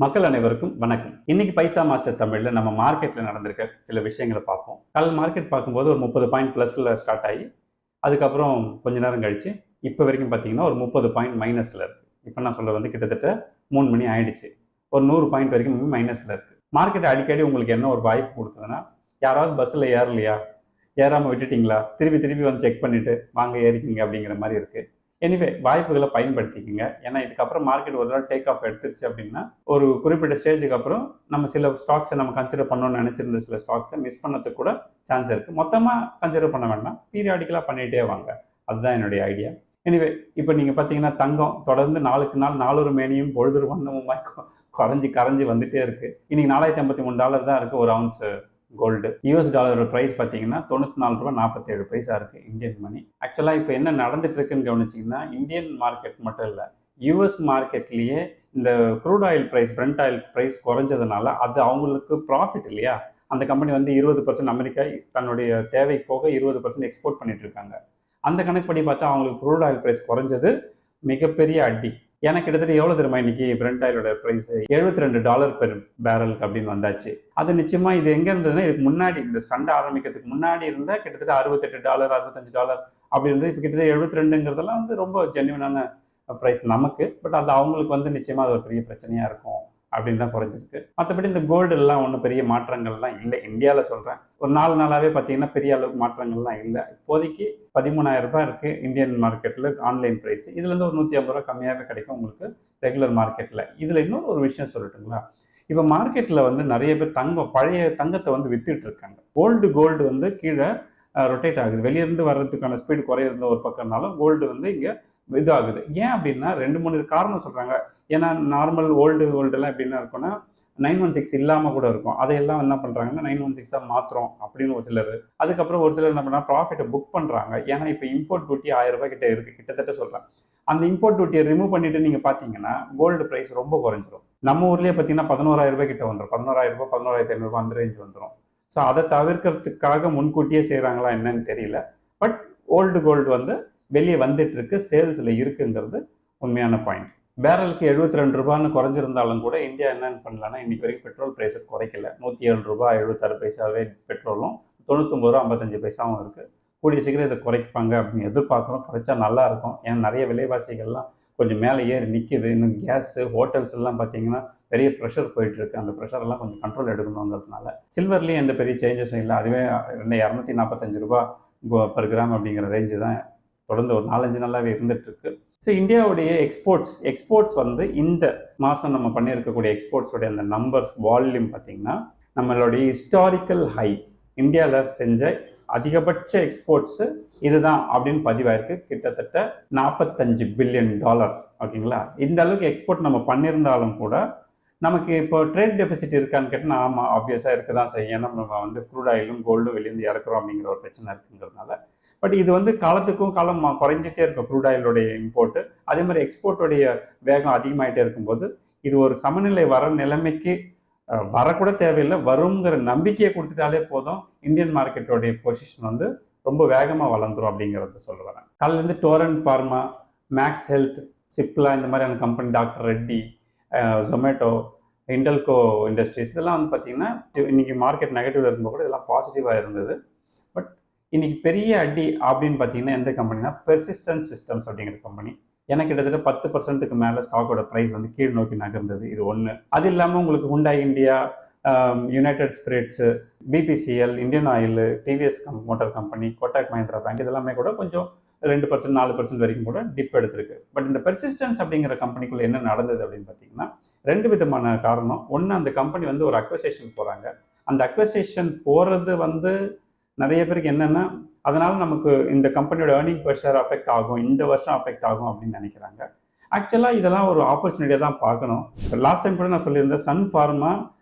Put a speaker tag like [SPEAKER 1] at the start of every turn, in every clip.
[SPEAKER 1] மக்கள் அனைவருக்கும் வணக்கம். இன்னைக்கு பைசா மாஸ்டர் தமிழ்ல நம்ம மார்க்கெட்ல நடந்திருக்க சில விஷயங்களை பார்ப்போம். காலைல மார்க்கெட் பார்க்கும்போது ஒரு 30 பாயிண்ட் பிளஸ்ல ஸ்டார்ட் ஆகி அதுக்கப்புறம் கொஞ்ச நேரம் கழிச்சு இப்போ வரைக்கும் பார்த்தீங்கன்னா ஒரு 30 பாயிண்ட் மைனஸ்ல இருக்கு. இப்போ நான் சொல்ல வந்து கிட்டத்தட்ட 3 மணி ஆயிடுச்சு. ஒரு 100 பாயிண்ட் வரைக்கும் மைனஸ்ல இருக்கு. மார்க்கெட் அடிக்கடி உங்களுக்கு என்ன ஒரு வாய்ப்பு கொடுக்குதுன்னா, யாராவது பஸ்ஸில் ஏறலையா, ஏறாமல் விட்டுட்டீங்களா, திருப்பி திருப்பி வந்து செக் பண்ணிட்டு வாங்க ஏறிக்கிங்க அப்படிங்கிற மாதிரி இருக்கு. எனிவே வாய்ப்புகளை பயன்படுத்திக்கோங்க. ஏன்னா இதுக்கப்புறம் மார்க்கெட் ஒரு தடவை டேக் ஆஃப் எடுத்துருச்சு அப்படின்னா ஒரு குறிப்பிட்ட ஸ்டேஜுக்கு அப்புறம் நம்ம சில ஸ்டாக்ஸை நம்ம கன்சிடர் பண்ணணும்னு நினச்சிருந்த சில ஸ்டாக்ஸை மிஸ் பண்ணதுக்கு கூட சான்ஸ் இருக்குது. மொத்தமாக கன்சிடர் பண்ண வேண்டாம், பீரியாடிக்கலாக பண்ணிகிட்டே வாங்க. அதுதான் என்னுடைய ஐடியா. எனிவே இப்போ நீங்கள் பார்த்தீங்கன்னா தங்கம் தொடர்ந்து நாளுக்கு நாள் நாளொரு மேனியும் பொழுது வண்ணமுமாய் கரைஞ்சி வந்துட்டே இருக்குது. இன்னைக்கு $4,053 தான் இருக்குது ஒரு அவுன்ஸ் கோல்டு. யூஎஸ் டாலரோட ப்ரைஸ் பார்த்தீங்கன்னா $94.47 இருக்குது இந்தியன் மணி. ஆக்சுவலாக இப்போ என்ன நடந்துட்டு இருக்குன்னு கவனிச்சிங்கன்னா, இந்தியன் மார்க்கெட் மட்டும் இல்லை, யூஎஸ் மார்க்கெட்லேயே இந்த crude oil price, Brent oil price குறைஞ்சதுனால அது அவங்களுக்கு ப்ராஃபிட் இல்லையா. அந்த கம்பெனி வந்து 20% அமெரிக்கா தன்னுடைய தேவை போக 20% எக்ஸ்போர்ட் பண்ணிட்டு இருக்காங்க. அந்த கணக்குப்படி பார்த்தா அவங்களுக்கு க்ரூட் ஆயில் ப்ரைஸ் குறைஞ்சது மிகப்பெரிய அடி. ஏன்னா கிட்டத்தட்ட எவ்வளோ தெரியுமா இன்னைக்கு பிரெண்ட் ஆயிலோட ப்ரைஸ் $72 பெர் பேரலுக்கு அப்படின்னு வந்தாச்சு. அது நிச்சயமா இது எங்கே இருந்ததுன்னா, இதுக்கு முன்னாடி இந்த சண்டை ஆரம்பிக்கிறதுக்கு முன்னாடி இருந்தால் கிட்டத்தட்ட $68 $65 அப்படி இருந்தது. இப்போ கிட்டத்தட்ட 72ங்கிறதெல்லாம் வந்து ரொம்ப ஜென்யூனான ப்ரைஸ் நமக்கு. பட் அது அவங்களுக்கு வந்து நிச்சயமாக அது ஒரு பெரிய பிரச்சனையாக இருக்கும் அப்படின்னு தான் குறைஞ்சிருக்கு. மற்றபடி இந்த கோல்டுலாம் ஒன்றும் பெரிய மாற்றங்கள்லாம் இல்லை. இந்தியாவில் சொல்கிறேன், ஒரு 4 நாளாகவே பார்த்தீங்கன்னா பெரிய அளவுக்கு மாற்றங்கள்லாம் இல்லை. இப்போதைக்கு $13,000 இருக்குது இந்தியன் மார்க்கெட்டில் ஆன்லைன் ப்ரைஸ். இதுலேருந்து ஒரு $150 கம்மியாகவே கிடைக்கும் உங்களுக்கு ரெகுலர் மார்க்கெட்டில். இதில் இன்னொரு ஒரு விஷயம் சொல்லட்டுங்களா, இப்போ மார்க்கெட்டில் வந்து நிறைய பேர் பழைய தங்கத்தை வந்து வித்துட்டு இருக்காங்க. கோல்டு வந்து கீழே ரொட்டேட் ஆகுது. வெளியிருந்து வர்றதுக்கான ஸ்பீடு குறையிறது ஒரு பக்கம்னாலும் கோல்டு வந்து இங்கே இதாகுது. ஏன் அப்படின்னா 2-3 காரணம் சொல்கிறாங்க. ஏன்னா நார்மல் கோல்டெல்லாம் எப்படின்னா இருக்குன்னா 916 இல்லாமல் கூட இருக்கும். அதையெல்லாம் என்ன பண்ணுறாங்கன்னா 916 மாத்திரம் அப்படின்னு ஒரு சிலர். அதுக்கப்புறம் ஒரு சிலர் என்ன பண்ணால் ப்ராஃபிட்டை புக் பண்ணுறாங்க. ஏன்னா இப்போ இம்போர்ட் டியூட்டி $1000 கிட்ட இருக்குது கிட்டத்தட்ட சொல்கிறேன். அந்த இம்போர்ட் டியூட்டியை ரிமூவ் பண்ணிட்டு நீங்கள் பார்த்தீங்கன்னா கோல்டு ப்ரைஸ் ரொம்ப குறைஞ்சிரும். நம்ம ஊர்லேயே பார்த்தீங்கன்னா $11,000 கிட்ட வந்துடும். $11,000 $11,500 அந்த ரேஞ்ச் வந்துடும். ஸோ அதை தவிர்க்கிறதுக்காக முன்கூட்டியே செய்கிறாங்களா என்னன்னு தெரியல. பட் கோல்டு வந்து வெளியே வந்துட்டு இருக்கு, சேல்ஸில் இருக்குங்கிறது உண்மையான பாயிண்ட். பேரலுக்கு $72 குறைஞ்சிருந்தாலும் கூட இந்தியா என்னென்னு பண்ணலான்னா, இன்றைக்கி வரைக்கும் பெட்ரோல் ப்ரைஸை குறைக்கல. $107.76 பெட்ரோலும், $99.55 இருக்குது. கூடிய சீக்கிரம் இதை குறைப்பாங்க அப்படின்னு எதிர்பார்க்குறோம். குறைச்சா நல்லாயிருக்கும். ஏன்னா நிறைய விலைவாசிகள்லாம் கொஞ்சம் மேலே ஏறி நிற்கிது. இன்னும் கேஸு, ஹோட்டல்ஸ் எல்லாம் பார்த்தீங்கன்னா பெரிய ப்ரெஷர் போயிட்டுருக்கு. அந்த ப்ரெஷரெல்லாம் கொஞ்சம் கண்ட்ரோல் எடுக்கணுங்கிறதுனால. சில்வர்லேயும் எந்த பெரிய சேஞ்சஸும் இல்லை. அதுவே $245 பர் கிராம் அப்படிங்கிற ரேஞ்சு தான் தொடர்ந்து ஒரு 4-5 நாளாகவே இருந்துகிட்ருக்கு. ஸோ இந்தியாவுடைய எக்ஸ்போர்ட்ஸ் வந்து இந்த மாதம் நம்ம பண்ணியிருக்கக்கூடிய எக்ஸ்போர்ட்ஸோடைய அந்த நம்பர்ஸ் வால்யூம் பார்த்திங்கன்னா நம்மளுடைய ஹிஸ்டாரிக்கல் ஹை. இந்தியாவில் செஞ்ச அதிகபட்ச எக்ஸ்போர்ட்ஸு இதுதான் அப்படின்னு பதிவாயிருக்கு. கிட்டத்தட்ட $45 பில்லியன். ஓகேங்களா. இந்த அளவுக்கு எக்ஸ்போர்ட் நம்ம பண்ணியிருந்தாலும் கூட நமக்கு இப்போ ட்ரேட் டெபிசிட் இருக்கான்னு கேட்டால் ஆமாம், ஆப்வியஸாக இருக்க தான் செய்யும். ஏன்னா நம்ம வந்து க்ரூட் ஆயிலும் கோல்டும் வெளியேருந்து இறக்குறோம் அப்படிங்கிற ஒரு பிரச்சனை இருக்குங்கிறதுனால. பட் இது வந்து காலத்துக்கும் காலம் குறைஞ்சிட்டே இருக்கும் க்ரூட் ஆயிலுடைய இம்போர்ட்டு. அதே மாதிரி எக்ஸ்போர்ட்டுடைய வேகம் அதிகமாகிட்டே இருக்கும்போது இது ஒரு சமநிலை வர நிலைமைக்கு வரக்கூட தேவையில்லை, வருங்கிற நம்பிக்கையை கொடுத்துட்டாலே போதும். இந்தியன் மார்க்கெட்டோடைய பொசிஷன் வந்து ரொம்ப வேகமாக வளர்ந்துடும் அப்படிங்கிறத சொல்ல வரேன். காலையிலேருந்து Torrent Pharma, Max Health, Cipla இந்த மாதிரியான company, doctor Reddy, Zomato, Hindalco industries இதெல்லாம் வந்து பார்த்திங்கன்னா இன்றைக்கி மார்க்கெட் நெகட்டிவ்ல இருக்கும்போது கூட இதெல்லாம் பாசிட்டிவாக இருந்தது. பட் இன்றைக்கி பெரிய அடி அப்படின்னு பார்த்தீங்கன்னா எந்த கம்பெனினா பெர்சிஸ்டன்ட் சிஸ்டம்ஸ் அப்படிங்கிற கம்பெனி. எனக்கு கிட்டத்தட்ட 10%க்கு மேலே ஸ்டாக்கோட ப்ரைஸ் வந்து கீழ் நோக்கி நகர்ந்தது. இது ஒன்று. அது இல்லாமல் உங்களுக்கு Hyundai India, United Spirits, BPCL, Indian Oil, TVS Motor Company, Kotak Mahindra Bank இதெல்லாமே கூட கொஞ்சம் 2% 4% வரைக்கும் கூட டிப் எடுத்திருக்கு. பட் இந்த பெர்சிஸ்டன்ஸ் அப்படிங்கிற கம்பெனிக்குள்ளே என்ன நடந்தது அப்படின்னு பார்த்தீங்கன்னா 2 விதமான காரணம். ஒன்று, அந்த கம்பெனி வந்து ஒரு அக்வசேஷன் போகிறாங்க. அந்த அக்வசேஷன் போகிறது வந்து நிறைய பேருக்கு என்னென்னா அதனால் நமக்கு இந்த கம்பெனியோட ஏர்னிங் பெர் ஷேர் அஃபெக்ட் ஆகும், இந்த வருஷம் அஃபெக்ட் ஆகும் அப்படின்னு நினைக்கிறாங்க. ஆக்சுவலாக இதெல்லாம் ஒரு ஆப்பர்ச்சுனிட்டியாக தான் பார்க்கணும். லாஸ்ட் டைம் கூட நான் சொல்லியிருந்தேன், சன் ஃபார்மா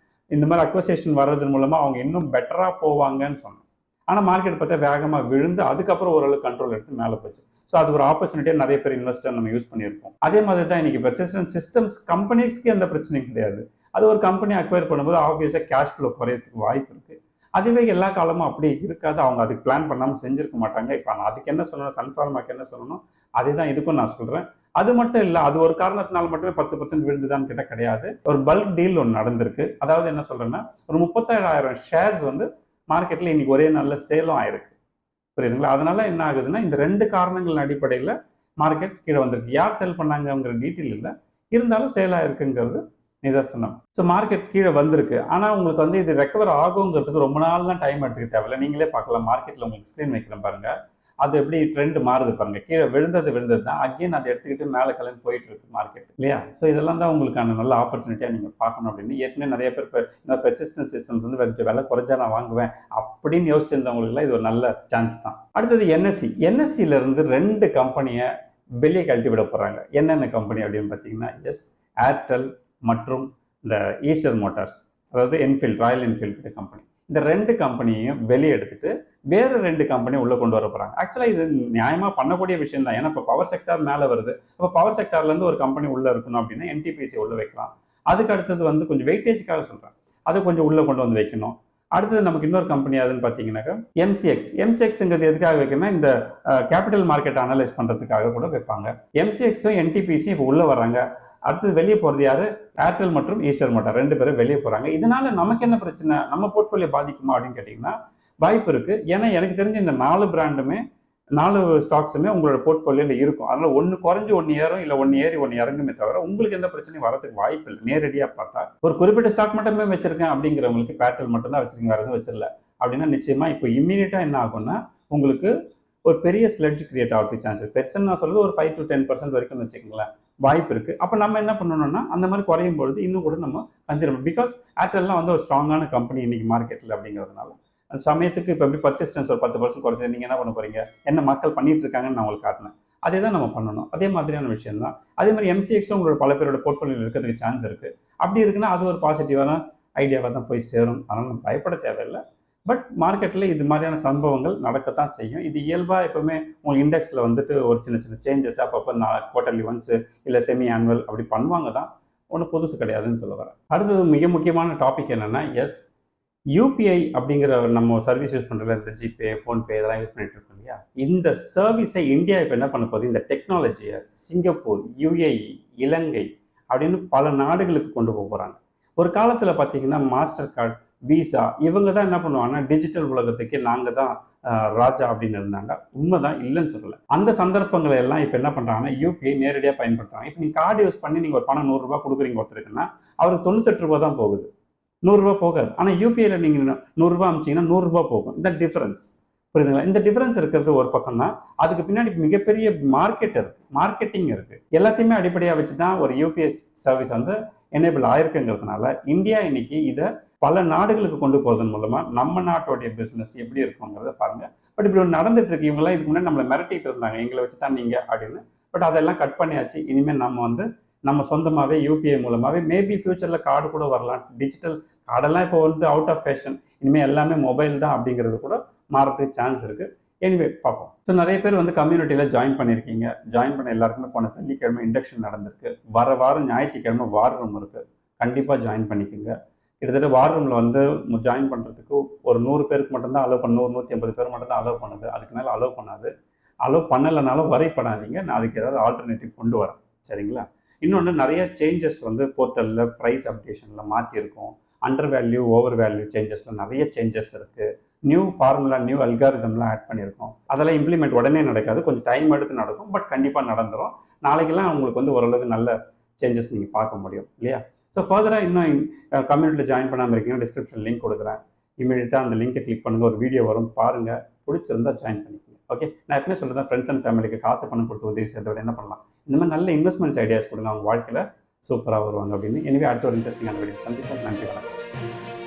[SPEAKER 1] இந்த மாதிரி அக்வசேஷன் வர்றது மூலமாக அவங்க இன்னும் பெட்டராக போவாங்கன்னு சொன்னேன். ஆனால் மார்க்கெட் பார்த்தா வேகமாக விழுந்து அதுக்கப்புறம் ஓரளவு கண்ட்ரோல் எடுத்து மேலே போச்சு. ஸோ அது ஒரு ஆப்பர்ச்சுனிட்டியாக நிறைய பேர் இன்வெஸ்டர் நம்ம யூஸ் பண்ணியிருக்கோம். அதே மாதிரி தான் இன்றைக்கி பெர்சிஸ்டன்ட் சிஸ்டம்ஸ் கம்பெனிஸ்க்கு எந்த பிரச்சனையும் கிடையாது. அது ஒரு கம்பெனி அக்வயர் பண்ணும்போது ஆப்வியஸாக கேஷ் ஃப்ளோ குறையறதுக்கு வாய்ப்பு இருக்குது. அதுவே எல்லா காலமும் அப்படி இருக்காது. அவங்க அதுக்கு பிளான் பண்ணாமல் செஞ்சுருக்க மாட்டாங்க. இப்போ நான் அதுக்கு என்ன சொல்லணும், சன்ஃபார்மாக்கு என்ன சொல்லணும், அதே தான் இதுக்கும் நான் சொல்கிறேன். அது மட்டும் இல்லை, அது ஒரு காரணத்தினால மட்டுமே 10% விழுந்துதான்னு கேட்டால் கிடையாது. ஒரு பல்க் டீல் ஒன்று நடந்திருக்கு. அதாவது என்ன சொல்றேன்னா, ஒரு 37,000 ஷேர்ஸ் வந்து மார்க்கெட்டில் இன்னைக்கு ஒரே நல்ல சேலும் ஆயிருக்கு. புரியுதுங்களா? அதனால என்ன ஆகுதுன்னா, இந்த 2 காரணங்கள் அடிப்படையில் மார்க்கெட் கீழே வந்திருக்கு. யார் சேல் பண்ணாங்கிற டீட்டெயில் இல்லை, இருந்தாலும் சேல் ஆயிருக்குங்கிறது நிதர்சனம். ஸோ மார்க்கெட் கீழே வந்திருக்கு. ஆனால் உங்களுக்கு வந்து இது ரெக்கவர் ஆகுங்கிறதுக்கு ரொம்ப நாள்லாம் டைம் எடுத்துக்க தேவையில்லை. நீங்களே பார்க்கலாம், மார்க்கெட்டில் உங்களுக்கு ஸ்க்ரீன் வைக்கிறேன் பாருங்க, அது எப்படி ட்ரெண்ட் மாறுது பாருங்க. கீழே விழுந்தது தான் அகைன் அதை எடுத்துக்கிட்டு மேலே கிளம்பி போயிட்டு இருக்கு மார்க்கெட், இல்லையா? ஸோ இதெல்லாம் தான் உங்களுக்கான நல்ல ஆப்பர்ச்சுனிட்டியாக நீங்கள் பார்க்கணும். அப்படின்னு ஏற்கனவே நிறைய பேர் பெர்சிஸ்டன்ட் சிஸ்டம்ஸ் வந்து விலை குறைஞ்சா நான் வாங்குவேன் அப்படின்னு யோசிச்சிருந்தவங்களுக்குலாம் இது ஒரு நல்ல சான்ஸ் தான். அடுத்தது என்எஸ்சியில இருந்து 2 கம்பெனியை வெளியே கழட்டி விட போறாங்க. என்னென்ன கம்பெனி அப்படின்னு பார்த்தீங்கன்னா, ஏர்டெல் மற்றும் இந்த ஈஸ்டர் மோட்டார்ஸ், அதாவது ராயல் என்ஃபீல்டு கம்பெனி. இந்த 2 கம்பெனியையும் வெளியே எடுத்துட்டு வேற 2 கம்பெனி உள்ள கொண்டு வர போறாங்க. ஆக்சுவலாக இது நியாயமா பண்ணக்கூடிய விஷயம் தான். ஏன்னா இப்போ பவர் செக்டார் மேலே வருது. அப்போ பவர் செக்டார்ல இருந்து ஒரு கம்பெனி உள்ள இருக்கணும் அப்படின்னா என்டிபிசி உள்ள வைக்கலாம். அதுக்கு அடுத்தது வந்து கொஞ்சம் வெயிட்டேஜுக்காக சொல்றேன், அதை கொஞ்சம் உள்ள கொண்டு வந்து வைக்கணும். அடுத்தது நமக்கு இன்னொரு கம்பெனி அதுன்னு பார்த்தீங்கன்னாக்கா எம்சிஎக்ஸ்ங்கிறது எதுக்காக வைக்கணும்னா, இந்த கேபிட்டல் மார்க்கெட் அனலைஸ் பண்ணுறதுக்காக கூட வைப்பாங்க. எம்சிஎக்ஸும் என்டிபிசியும் இப்போ உள்ள வராங்க. அடுத்தது வெளியே போகிறது யாரு? ஏர்டெல் மற்றும் ஈஸ்டர் மோட்டார் 2 பேரும் வெளியே போகிறாங்க. இதனால நமக்கு என்ன பிரச்சனை, நம்ம போர்ட்ஃபோலியோ பாதிக்குமா அப்படின்னு கேட்டிங்கன்னா வாய்ப்பு இருக்குது. ஏன்னா எனக்கு தெரிஞ்ச இந்த 4 பிராண்டுமே 4 ஸ்டாக்ஸுமே உங்களோட போர்ட்ஃபோலியோவில் இருக்கும். அதனால் ஒன்று குறைஞ்சி 1 ஏறும், இல்லை 1 ஏறி 1 இறங்குமே தவிர உங்களுக்கு எந்த பிரச்சனையும் வரதுக்கு வாய்ப்பு இல்லை. நேரடியாக பார்த்தா ஒரு குறிப்பிட்ட ஸ்டாக் மட்டுமே வச்சிருக்கேன் அப்படிங்கிறவங்களுக்கு ஏர்டெல் மட்டும் தான் வச்சிருக்கேன், வேறு எதுவும் வச்சிடல அப்படின்னா நிச்சயமாக இப்போ இம்மீடியட்டாக என்ன ஆகும்னா உங்களுக்கு ஒரு பெரிய ஸ்லெட்ஜ் கிரியேட் ஆகிறதுக்கு சான்ஸ் இருக்குது. பெருசுன்னு நான் சொல்கிறது ஒரு 5 to 10% வரைக்கும் வச்சுக்கோங்களேன், வாய்ப்பு இருக்குது. அப்போ நம்ம என்ன பண்ணணும்னா அந்த மாதிரி குறையும் பொழுது இன்னும் கூட நம்ம கன்சிடர், பிகாஸ் ஏர்டெல்லாம் வந்து ஒரு ஸ்ட்ராங்கான கம்பெனி இன்னைக்கு மார்க்கெட்டில் அப்படிங்கிறதுனால அந்த சமயத்துக்கு இப்போ எப்படி பர்சிஸ்டன்ஸ் ஒரு 10% குறைச்சி நீங்கள் என்ன பண்ண போறீங்க, என்ன மக்கள் பண்ணிட்டு இருக்காங்கன்னு நான் உங்களுக்கு காட்டினேன். அதே தான் நம்ம பண்ணணும். அதே மாதிரியான விஷயம் தான். அதே மாதிரி எம்சிஎக்ஸும் உங்களோட பல பேரோட போர்ட்ஃபோலியோவில் இருக்கிறதுக்கு சான்ஸ் இருக்குது. அப்படி இருக்குன்னா அது ஒரு பாசிட்டிவான ஐடியாவாக தான் போய் சேரும். அதனால் நம்ம பயப்பட தேவையில்லை. பட் மார்க்கெட்டில் இது மாதிரியான சம்பவங்கள் நடக்கத்தான் செய்யும். இது இயல்பாக எப்பவுமே உங்கள் இண்டெக்ஸில் வந்துட்டு ஒரு சின்ன சின்ன சேஞ்சஸ் அப்பப்போ குவார்ட்டர்லி ஒன்ஸு இல்லை செமி ஆனுவல் அப்படி பண்ணுவாங்க தான், ஒன்றும் புதுசு கிடையாதுன்னு சொல்ல வரேன். அடுத்தது மிக முக்கியமான டாபிக் என்னென்னா, யூபிஐ அப்படிங்கிற நம்ம சர்வீஸ் யூஸ் பண்ணுறதுல இந்த ஜிபே, ஃபோன்பே இதெல்லாம் யூஸ் பண்ணிட்டு இருக்கோம் இல்லையா? இந்த சர்வீஸை இந்தியா இப்போ என்ன பண்ண போகுது, இந்த டெக்னாலஜியை சிங்கப்பூர், யுஏஇ, இலங்கை அப்படின்னு பல நாடுகளுக்கு கொண்டு போக போகிறாங்க. ஒரு காலத்தில் பார்த்தீங்கன்னா மாஸ்டர் கார்டு, விசா இவங்க தான் என்ன பண்ணுவாங்கன்னா டிஜிட்டல் உலகத்துக்கு நாங்கள் தான் ராஜா அப்படின்னு இருந்தாங்க. உண்மைதான், இல்லைன்னு சொல்லலை. அந்த சந்தர்ப்பங்களை எல்லாம் இப்போ என்ன பண்ணுறாங்கன்னா யூபிஐ நேரடியாக பயன்படுத்துகிறாங்க. இப்போ நீங்கள் கார்டு யூஸ் பண்ணி நீங்கள் ஒரு பணம் 100 ரூபா கொடுக்குறீங்க ஒருத்தருக்குன்னா அவருக்கு 98 ரூபா தான் போகுது, 100 ரூபா போகாது. ஆனால் யூபிஐல நீங்கள் 100 ரூபா அமிச்சிங்கன்னா 100 ரூபா போகும். இந்த டிஃபரன்ஸ் புரியுதுங்களா? இந்த டிஃபரன்ஸ் இருக்கிறது ஒரு பக்கம்னா அதுக்கு பின்னாடி மிகப்பெரிய மார்க்கெட்டிங் இருக்கு. எல்லாத்தையுமே அடிப்படையாக வச்சு தான் ஒரு யூபிஐ சர்வீஸ் வந்து எனேபிள் ஆயிருக்குங்கிறதுனால இந்தியா இன்னைக்கு இதை பல நாடுகளுக்கு கொண்டு போவதன் மூலமா நம்ம நாட்டோடைய பிஸ்னஸ் எப்படி இருக்குங்கிறத பாருங்க. பட் இப்படி ஒன்று நடந்துட்டு இருக்கு. இவங்கெல்லாம் இதுக்கு முன்னாடி நம்மளை மிரட்டிட்டு இருந்தாங்க, எங்களை வச்சு தான் நீங்க அப்படின்னு. பட் அதெல்லாம் கட் பண்ணியாச்சு. இனிமேல் நம்ம சொந்தமாகவே யூபிஐ மூலமாகவே மேபி ஃபியூச்சரில் கார்டு கூட வரலாம். டிஜிட்டல் கார்டெல்லாம் இப்போ வந்து அவுட் ஆஃப் ஃபேஷன், இனிமேல் எல்லாமே மொபைல் தான் அப்படிங்கிறது கூட மாறதுக்கு சான்ஸ் இருக்குது. எனிவே பார்ப்போம். ஸோ நிறைய பேர் வந்து கம்யூனிட்டியில் ஜாயின் பண்ணியிருக்கீங்க. ஜாயின் பண்ண எல்லாருக்குமே போன வெள்ளிக்கிழமை இண்டக்ஷன் நடந்திருக்கு. வர வாரம் ஞாயிற்றுக்கிழமை வார் ரூம் இருக்குது, கண்டிப்பாக ஜாயின் பண்ணிக்கோங்க. கிட்டத்தட்ட வார் ரூமில் வந்து ஜாயின் பண்ணுறதுக்கு ஒரு 100 பேருக்கு மட்டும்தான் அலோவ் பண்ண, 100-150 பேர் மட்டும்தான் அலோவ் பண்ணுது. அதுக்கு மேலே அலோவ் பண்ணாது. அலோவ் பண்ணலைனாலும் வரைப்படாதீங்க, நான் அதுக்கு ஏதாவது ஆல்டர்னேட்டிவ் கொண்டு வரேன், சரிங்களா? இன்னொன்று நிறைய சேஞ்சஸ் வந்து போர்ட்டலில் ப்ரைஸ் அப்டேஷனில் மாற்றிருக்கோம். அண்டர் வேல்யூ ஓவர் வேல்யூ சேஞ்சஸில் நிறைய சேஞ்சஸ் இருக்குது. நியூ ஃபார்முலா, நியூ அல்காரிதம்லாம் ஆட் பண்ணியிருக்கோம். அதெல்லாம் இம்ப்ளிமெண்ட் உடனே நடக்காது, கொஞ்சம் டைம் எடுத்து நடக்கும். பட் கண்டிப்பாக நடந்துடும். நாளைக்கெல்லாம் உங்களுக்கு வந்து ஓரளவுக்கு நல்ல சேஞ்சஸ் நீங்கள் பார்க்க முடியும், இல்லையா? ஸோ ஃபர்தராக இன்னும் கம்யூனிட்டியில் ஜாயின் பண்ணாமல் இருக்கீங்கன்னா டிஸ்கிரிப்ஷன் லிங்க் கொடுக்குறேன். இமீடியட்டாக அந்த லிங்கை கிளிக் பண்ணுங்கள், ஒரு வீடியோ வரும், பாருங்கள். பிடிச்சிருந்தால் ஜாயின் பண்ணிக்கோங்க. ஓகே, நான் எப்பவுமே சொல்லுறேன், ஃப்ரெண்ட்ஸ் அண்ட் ஃபேமிலிக்கு காசு பணம் கொடுத்து உதவி செய்யறத என்ன பண்ணலாம், இந்த மாதிரி நல்ல இன்வெஸ்ட்மெண்ட்ஸ் ஐடியாஸ் கொடுங்க, அவங்க வாழ்க்கையில் சூப்பராக வருவாங்க அப்படின்னு. எனவே அடுத்த ஒரு இன்ட்ரெஸ்டிங்கான வீடியோ சந்திப்போம். நன்றி, வணக்கம்.